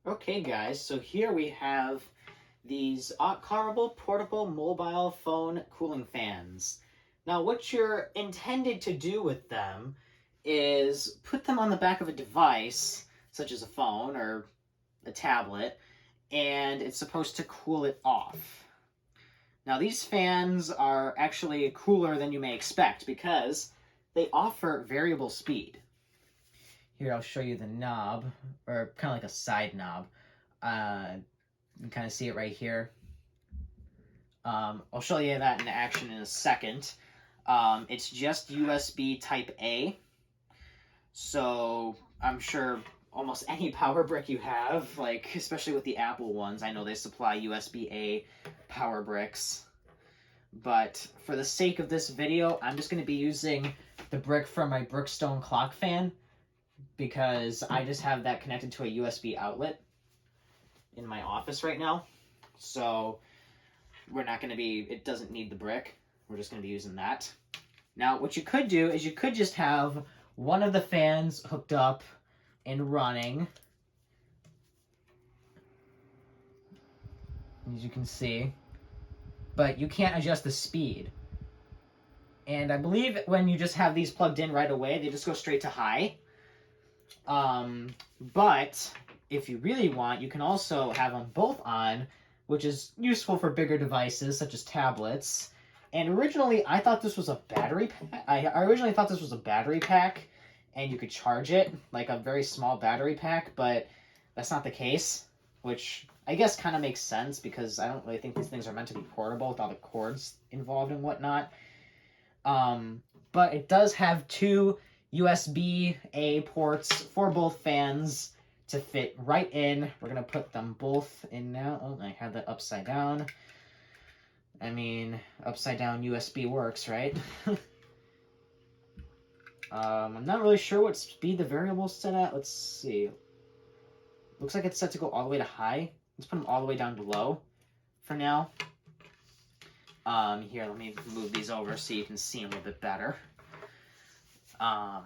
Okay, guys, so here we have these Autcarible portable mobile phone cooling fans. Now, what you're intended to do with them is put them on the back of a device, such as a phone or a tablet, and it's supposed to cool it off. Now, these fans are actually cooler than you may expect because they offer variable speed. Here, I'll show you the knob, or kind of like a side knob. You can kind of see it right here. I'll show you that in action in a second. It's just USB Type A, so I'm sure almost any power brick you have, like especially with the Apple ones, I know they supply USB-A power bricks. But for the sake of this video, I'm just going to be using the brick from my Brookstone clock fan because I just have that connected to a USB outlet in my office right now. So we're not going to be, it doesn't need the brick. We're just going to be using that. Now, what you could do is you could just have one of the fans hooked up and running. As you can see. But you can't adjust the speed. And I believe when you just have these plugged in right away, they just go straight to high. But if you really want, you can also have them both on, which is useful for bigger devices such as tablets. And originally, I thought this was a battery pack. I originally thought this was a battery pack, and you could charge it like a very small battery pack, but that's not the case, which I guess kind of makes sense because I don't really think these things are meant to be portable with all the cords involved and whatnot. But it does have two USB-A ports for both fans to fit right in. We're going to put them both in now. Oh, I had that upside down. I mean, upside down USB works, right? I'm not really sure what speed the variable's set at. Let's see. Looks like it's set to go all the way to high. Let's put them all the way down to low for now. Here, let me move these over so you can see them a little bit better. I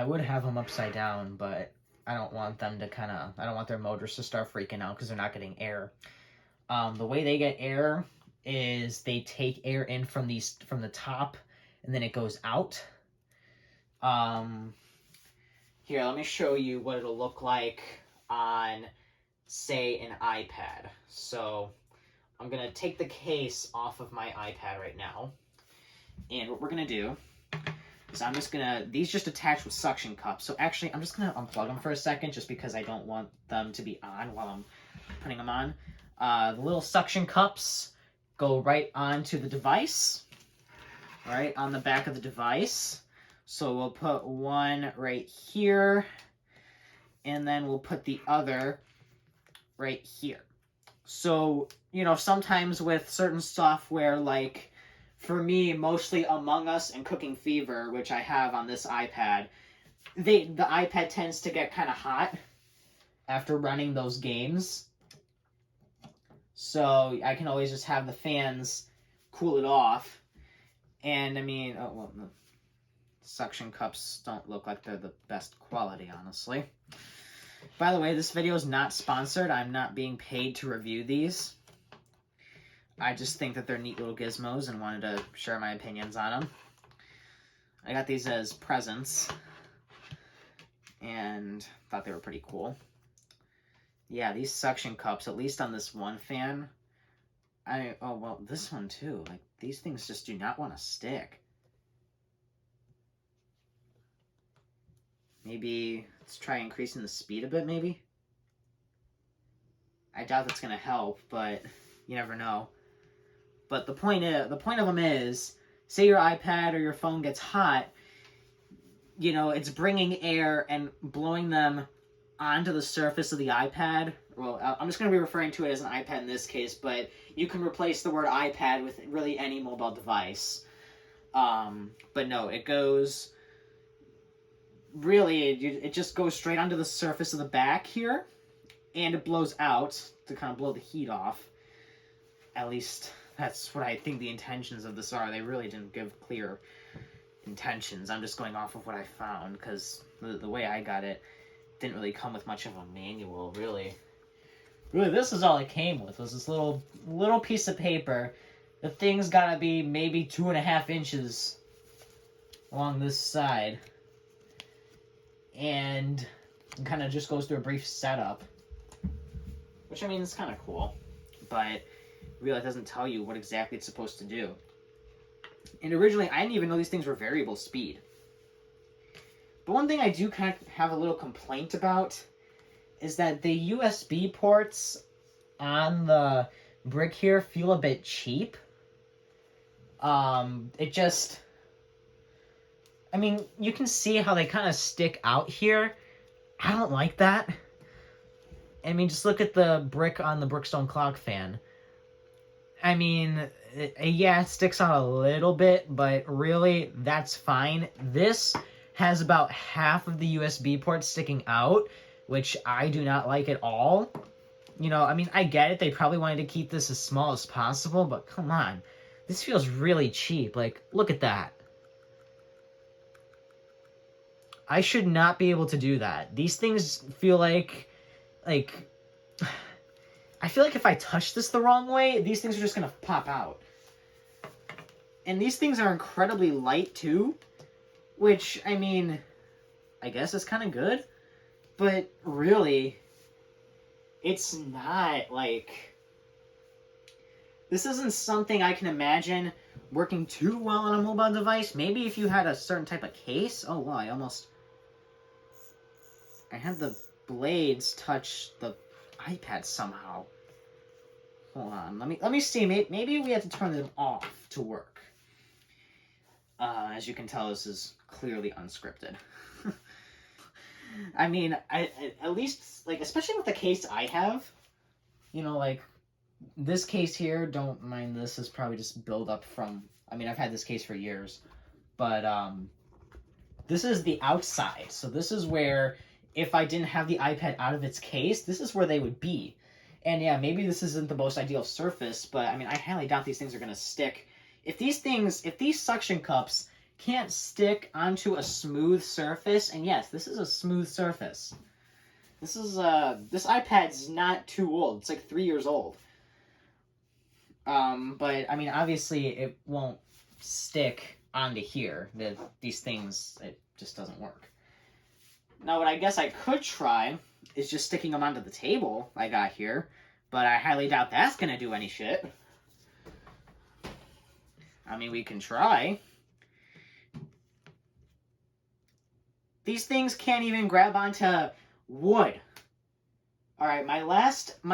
would have them upside down, but I don't want them to I don't want their motors to start freaking out because they're not getting air. The way they get air is they take air in from the top, and then it goes out. Here, let me show you what it'll look like on, say, an iPad. So I'm going to take the case off of my iPad right now. And what we're going to do is I'm just going to, these just attach with suction cups. So actually, I'm just going to unplug them for a second just because I don't want them to be on while I'm putting them on. The little suction cups go right onto the device, right on the back of the device. So we'll put one right here, and then we'll put the other right here. So, you know, sometimes with certain software, like for me, mostly Among Us and Cooking Fever, which I have on this iPad, the iPad tends to get kind of hot after running those games. So I can always just have the fans cool it off. And I mean, oh, well, the suction cups don't look like they're the best quality, honestly. By the way, this video is not sponsored. I'm not being paid to review these. I just think that they're neat little gizmos and wanted to share my opinions on them. I got these as presents and thought they were pretty cool. Yeah, these suction cups, at least on this one fan, oh, well, this one too. Like, these things just do not want to stick. Maybe let's try increasing the speed a bit, maybe? I doubt that's going to help, but you never know. But the point of them is, say your iPad or your phone gets hot, you know, it's bringing air and blowing them onto the surface of the iPad. Well, I'm just going to be referring to it as an iPad in this case, but you can replace the word iPad with really any mobile device. But no, it goes... Really, it just goes straight onto the surface of the back here, and it blows out to kind of blow the heat off. At least that's what I think the intentions of this are. They really didn't give clear intentions. I'm just going off of what I found, because the way I got it, didn't really come with much of a manual, really. Really, this is all it came with, was this little piece of paper. The thing's gotta be maybe 2.5 inches along this side. And it kind of just goes through a brief setup. Which, I mean, it's kind of cool. But really, it doesn't tell you what exactly it's supposed to do. And originally, I didn't even know these things were variable speed. But one thing I do kind of have a little complaint about is that the USB ports on the brick here feel a bit cheap. It just... I mean, you can see how they kind of stick out here. I don't like that. I mean, just look at the brick on the Brookstone clock fan. I mean, yeah, it sticks out a little bit, but really, that's fine. This has about half of the USB ports sticking out, which I do not like at all. You know, I mean, I get it. They probably wanted to keep this as small as possible, but come on. This feels really cheap. Like, look at that. I should not be able to do that. These things feel like... I feel like if I touch this the wrong way, these things are just going to pop out. And these things are incredibly light, too. Which, I mean, I guess is kind of good. But really, it's not, like... This isn't something I can imagine working too well on a mobile device. Maybe if you had a certain type of case. Oh, wow, I had the blades touch the iPad somehow. Hold on, let me see. Maybe we have to turn them off to work. As you can tell, this is clearly unscripted. I mean, at least, like, especially with the case I have, you know, like, this case here, don't mind this, is probably just build up from, I mean, I've had this case for years, but, this is the outside, so this is where, if I didn't have the iPad out of its case, this is where they would be. And yeah, maybe this isn't the most ideal surface, but I mean, I highly doubt these things are going to stick. If these suction cups can't stick onto a smooth surface, and yes, this is a smooth surface. This iPad's not too old. It's like 3 years old. But I mean, obviously it won't stick onto here. These things, it just doesn't work. Now, what I guess I could try is just sticking them onto the table I got here, but I highly doubt that's going to do any shit. I mean, we can try. These things can't even grab onto wood. Alright, my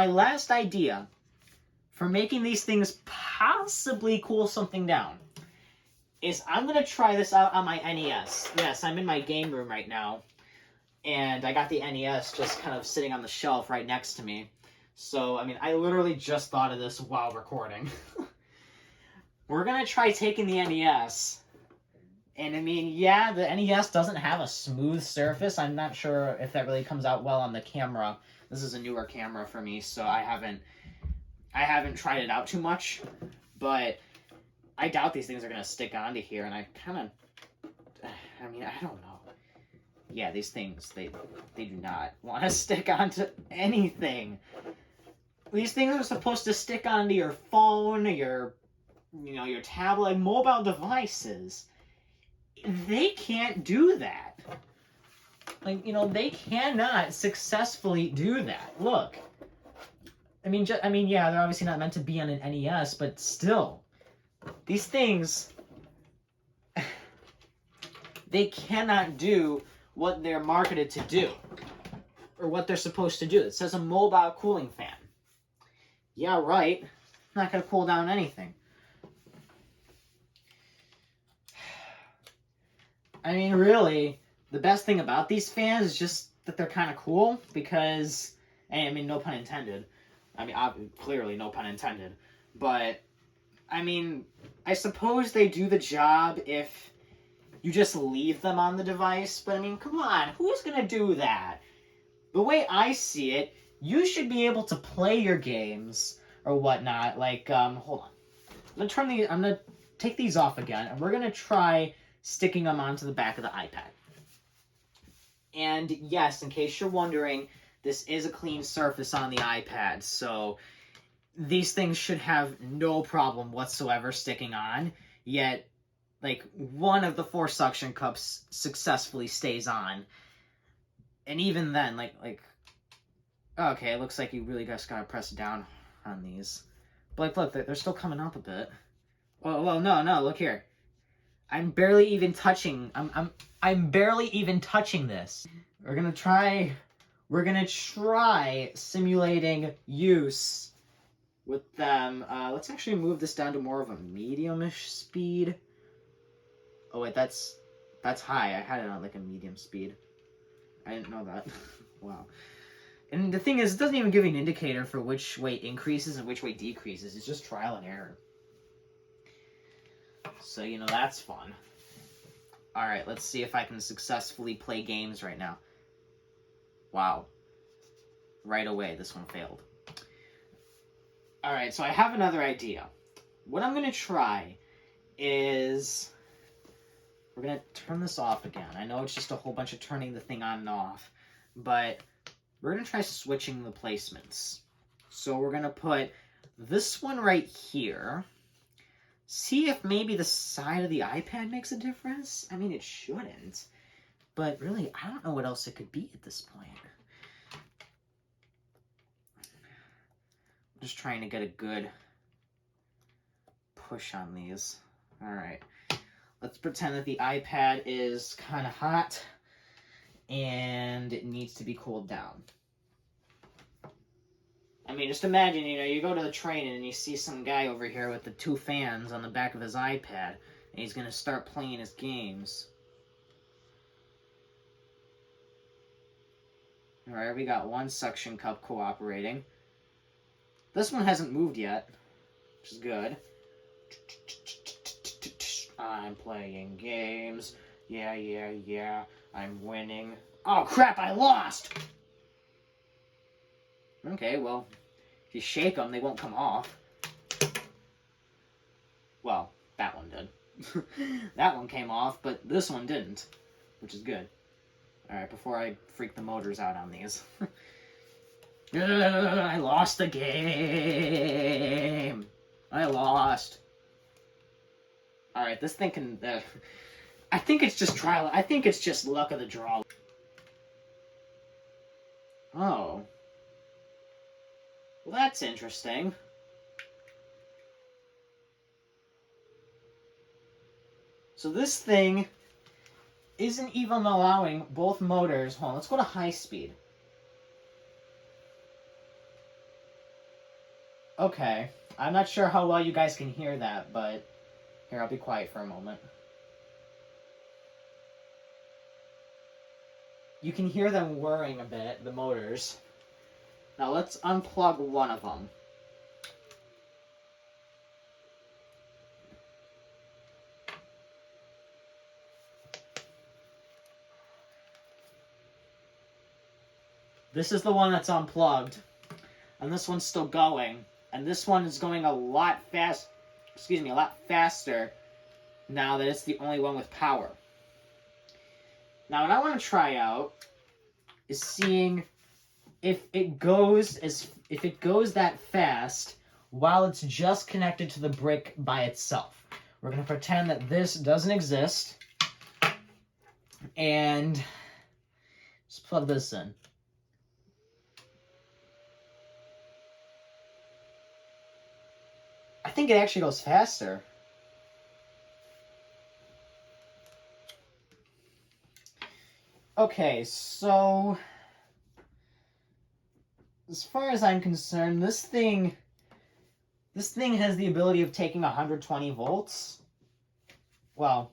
last idea for making these things possibly cool something down is I'm going to try this out on my NES. Yes, I'm in my game room right now. And I got the NES just kind of sitting on the shelf right next to me. So, I mean, I literally just thought of this while recording. We're going to try taking the NES. And, I mean, yeah, the NES doesn't have a smooth surface. I'm not sure if that really comes out well on the camera. This is a newer camera for me, so I haven't tried it out too much. But I doubt these things are going to stick onto here. And I mean, I don't know. Yeah, these things, they do not want to stick onto anything. These things are supposed to stick onto your phone, your tablet, mobile devices. They can't do that. Like, they cannot successfully do that. Look. I mean, yeah, they're obviously not meant to be on an NES, but still. These things, they cannot do what they're marketed to do, or what they're supposed to do. It says a mobile cooling fan. Yeah, right. Not going to cool down anything. I mean, really, the best thing about these fans is just that they're kind of cool, because, I mean, no pun intended. I mean, clearly no pun intended. But, I mean, I suppose they do the job if you just leave them on the device, but I mean, come on, who's gonna do that? The way I see it, you should be able to play your games or whatnot. Like, hold on. I'm gonna take these off again, and we're gonna try sticking them onto the back of the iPad. And yes, in case you're wondering, this is a clean surface on the iPad, so these things should have no problem whatsoever sticking on, yet, like, one of the 4 suction cups successfully stays on. And even then, okay, it looks like you really just gotta press down on these. But, look, they're still coming up a bit. Well, no, look here. I'm barely even touching, I'm barely even touching this. We're gonna try simulating use with them. Let's actually move this down to more of a medium-ish speed. Oh wait, that's high. I had it on like a medium speed. I didn't know that. Wow. And the thing is, it doesn't even give you an indicator for which way increases and which way decreases. It's just trial and error. So, you know, that's fun. Alright, let's see if I can successfully play games right now. Wow. Right away, this one failed. Alright, so I have another idea. What I'm going to try is... We're going to turn this off again. I know it's just a whole bunch of turning the thing on and off, but we're going to try switching the placements. So we're going to put this one right here. See if maybe the side of the iPad makes a difference. I mean, it shouldn't. But really, I don't know what else it could be at this point. I'm just trying to get a good push on these. Alright. Let's pretend that the iPad is kind of hot and it needs to be cooled down. I mean, just imagine, you know, you go to the train and you see some guy over here with the 2 fans on the back of his iPad, and he's going to start playing his games. Alright, we got 1 suction cup cooperating. This one hasn't moved yet, which is good. I'm playing games. Yeah. I'm winning. Oh, crap, I lost! Okay, well, if you shake them, they won't come off. Well, that one did. That one came off, but this one didn't, which is good. Alright, before I freak the motors out on these. I lost the game! I lost. Alright, this thing can... I think it's just trial. I think it's just luck of the draw. Oh. Well, that's interesting. So this thing isn't even allowing both motors... Hold on, let's go to high speed. Okay. I'm not sure how well you guys can hear that, but... Here, I'll be quiet for a moment. You can hear them whirring a bit, the motors. Now let's unplug one of them. This is the one that's unplugged. And this one's still going. And this one is going a lot faster now that it's the only one with power. Now what I want to try out is seeing if it goes that fast while it's just connected to the brick by itself. We're going to pretend that this doesn't exist and just plug this in. I think it actually goes faster. Okay, so as far as I'm concerned, this thing has the ability of taking 120 volts. Well,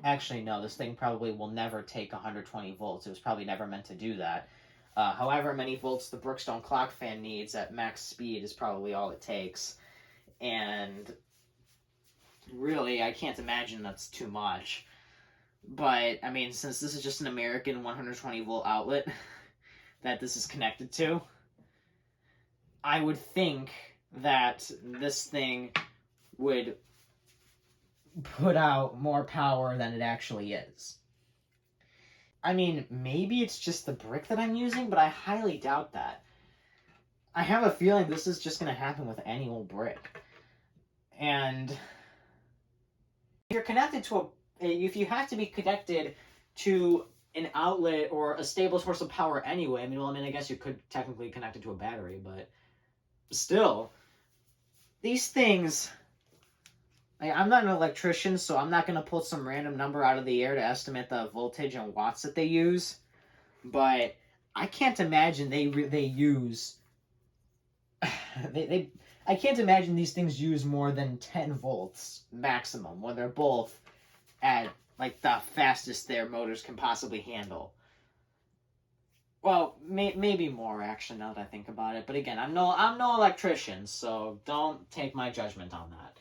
actually, no, this thing probably will never take 120 volts. It was probably never meant to do that. However many volts the Brookstone clock fan needs at max speed is probably all it takes. And really, I can't imagine that's too much. But, I mean, since this is just an American 120 volt outlet that this is connected to, I would think that this thing would put out more power than it actually is. I mean, maybe it's just the brick that I'm using, but I highly doubt that. I have a feeling this is just going to happen with any old brick. And if you're connected to if you have to be connected to an outlet or a stable source of power anyway, I guess you could technically connect it to a battery, but still, these things, I'm not an electrician, so I'm not going to pull some random number out of the air to estimate the voltage and watts that they use, but I can't imagine they use I can't imagine these things use more than 10 volts maximum when they're both at like the fastest their motors can possibly handle. Well, maybe more actually now that I think about it. But again, I'm no electrician, so don't take my judgment on that.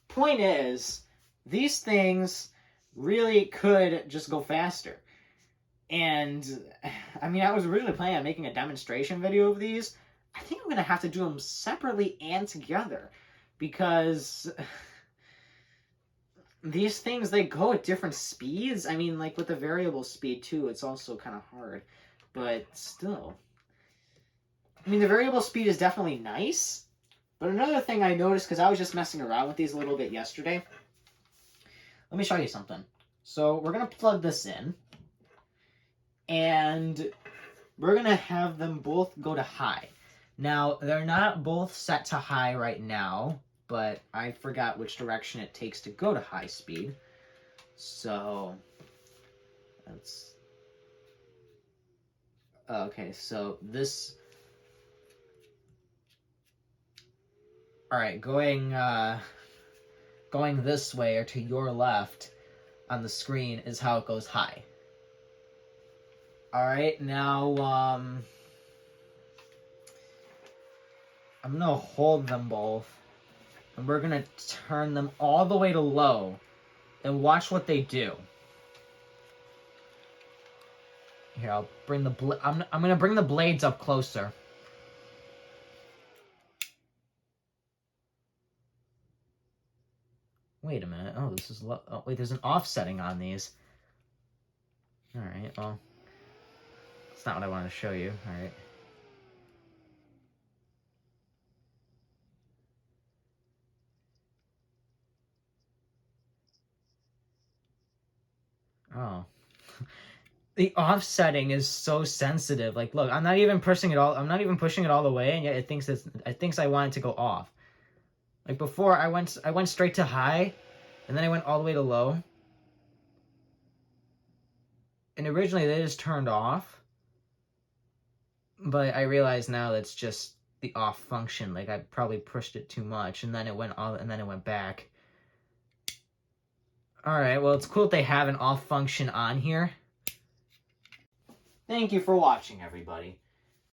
Point is, these things really could just go faster. And I mean, I was originally planning on making a demonstration video of these. I think I'm going to have to do them separately and together because these things, they go at different speeds. I mean, like with the variable speed too, it's also kind of hard, but still. I mean, the variable speed is definitely nice, but another thing I noticed, because I was just messing around with these a little bit yesterday, let me show you something. So we're going to plug this in, and we're going to have them both go to high. Now, they're not both set to high right now, but I forgot which direction it takes to go to high speed. So, that's... Okay, so this... Alright, going this way or to your left on the screen is how it goes high. Alright, now, I'm going to hold them both, and we're going to turn them all the way to low, and watch what they do. Here, I'll bring the I'm going to bring the blades up closer. Wait a minute. Oh, this is low. Oh, wait, there's an offsetting on these. Alright, well, that's not what I wanted to show you. Alright. Oh. The offsetting is so sensitive. Like, look, I'm not even pushing it all. I'm not even pushing it all the way, and yet it thinks I want it to go off. Like before, I went straight to high, and then I went all the way to low. And originally they just turned off, but I realize now that's just the off function. Like I probably pushed it too much, and then it went back. All right, well, it's cool that they have an off function on here. Thank you for watching, everybody.